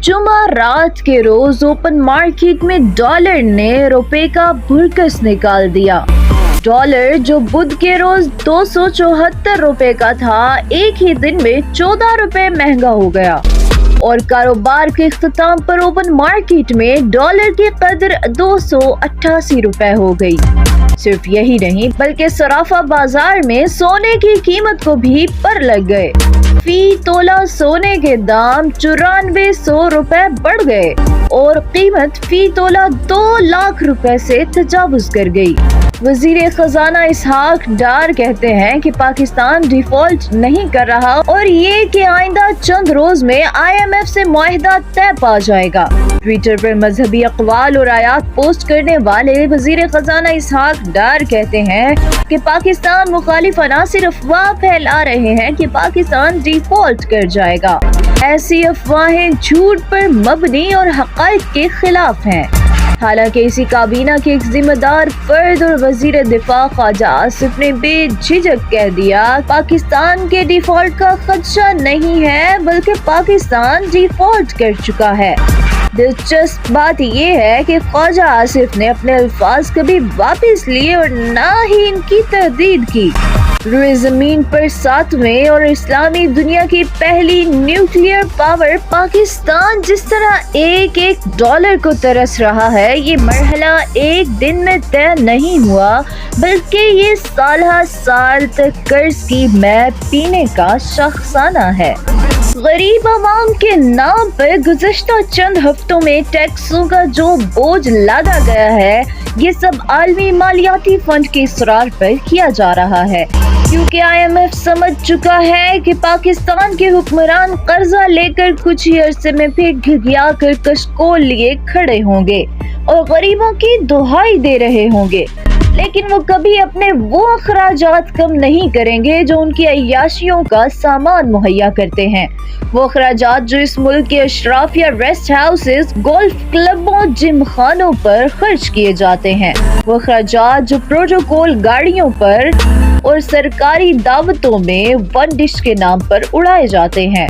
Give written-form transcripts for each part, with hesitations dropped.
जुमा रात के रोज ओपन मार्केट में डॉलर ने रुपए का भुरकस निकाल दिया। डॉलर जो बुध के रोज 274 रुपए का था, एक ही दिन में 14 रुपए महंगा हो गया और कारोबार के इख्तिताम पर ओपन मार्केट में डॉलर की कदर 288 रुपए हो गई। सिर्फ यही नहीं बल्कि सराफा बाजार में सोने की कीमत को भी पर लग गए। फी तोला सोने के दाम 9400 रुपए बढ़ गए और कीमत फी तोला 2 लाख रुपए से तजावुज कर गई। वजीर खजाना इसहाक डार कहते हैं कि पाकिस्तान डिफॉल्ट नहीं कर रहा और ये कि आइंदा चंद रोज में IMF से मुआहिदा तय पा जाएगा। ट्विटर पर मजहबी अक़वाल और आयात पोस्ट करने वाले वजीर खजाना इसहाक डार कहते हैं कि पाकिस्तान मुखालिफ अनासिर अफवाह फैला रहे हैं कि पाकिस्तान डिफॉल्ट कर जाएगा। ऐसी अफवाहें झूठ पर मबनी और हक़ाइक़ के खिलाफ हैं। हालांकि इसी काबीना के एक जिम्मेदार फर्द और वजीर दिफा ख्वाजा आसिफ ने बेझिझक कह दिया, पाकिस्तान के डिफॉल्ट का खदशा नहीं है बल्कि पाकिस्तान डिफॉल्ट कर चुका है। दिलचस्प बात यह है कि ख्वाजा आसिफ ने अपने अल्फाज कभी वापस लिए और न ही इनकी तरदीद की। रुए जमीन पर 7वें और इस्लामी दुनिया की पहली न्यूक्लियर पावर पाकिस्तान जिस तरह एक एक डॉलर को तरस रहा है, ये मरहला एक दिन में तय नहीं हुआ बल्कि ये साल तक कर्ज की मै पीने का शख्साना है। गरीब आवाम के नाम पर गुज़श्ता चंद हफ्तों में टैक्सों का जो बोझ लादा गया है, ये सब आलमी मालियाती फंड के इसरार पर किया जा रहा है, क्योंकि IMF समझ चुका है कि पाकिस्तान के हुक्मरान कर्जा लेकर कुछ ही अरसे में फिर घिघिया कर कशकोल लिए खड़े होंगे और गरीबों की दुहाई दे रहे होंगे, लेकिन वो कभी अपने वो अखराजात कम नहीं करेंगे जो उनकी अय्याशियों का सामान मुहैया करते हैं। वो अखराजात जो इस मुल्क के अशराफ या रेस्ट हाउसेस, गोल्फ क्लबों, जिम खानों पर खर्च किए जाते हैं। वो अखराजात जो प्रोटोकॉल गाड़ियों पर और सरकारी दावतों में वन डिश के नाम पर उड़ाए जाते हैं,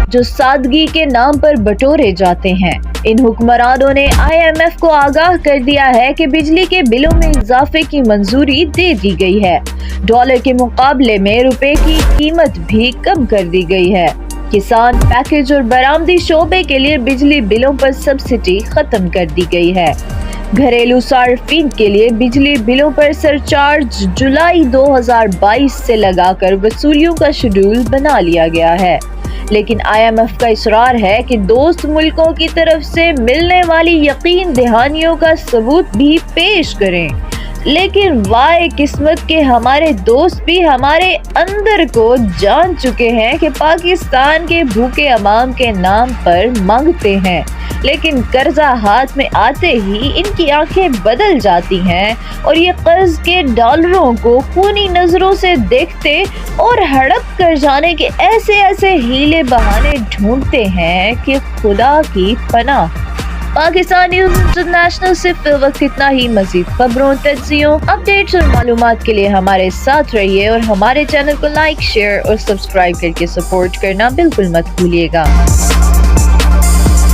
जो सादगी के नाम पर बटोरे जाते हैं। इन हुक्मरानों ने IMF को आगाह कर दिया है कि बिजली के बिलों में इजाफे की मंजूरी दे दी गई है। डॉलर के मुकाबले में रुपए की कीमत भी कम कर दी गई है। किसान पैकेज और बरामदी शोबे के लिए बिजली बिलों पर सब्सिडी खत्म कर दी गई है। घरेलू सार्फिन के लिए बिजली बिलों पर सरचार्ज जुलाई 2022 से लगाकर वसूलियों का शेड्यूल बना लिया गया है, लेकिन IMF का इसरार है कि दोस्त मुल्कों की तरफ से मिलने वाली यकीन दहानियों का सबूत भी पेश करें। लेकिन वाए किस्मत के हमारे दोस्त भी हमारे अंदर को जान चुके हैं कि पाकिस्तान के भूखे अवाम के नाम पर मांगते हैं, लेकिन कर्जा हाथ में आते ही इनकी आंखें बदल जाती हैं और ये कर्ज के डॉलरों को खूनी नजरों से देखते और हड़प कर जाने के ऐसे हीले बहाने ढूंढते हैं कि खुदा की पनाह। पाकिस्तान न्यूज़ इंटरनेशनल से फिल वक्त इतना ही। मज़ीद खबरों, तज्ज़ियों, अपडेट्स और मालूमात के लिए हमारे साथ रहिए और हमारे चैनल को लाइक, शेयर और सब्सक्राइब करके सपोर्ट करना बिल्कुल मत भूलिएगा।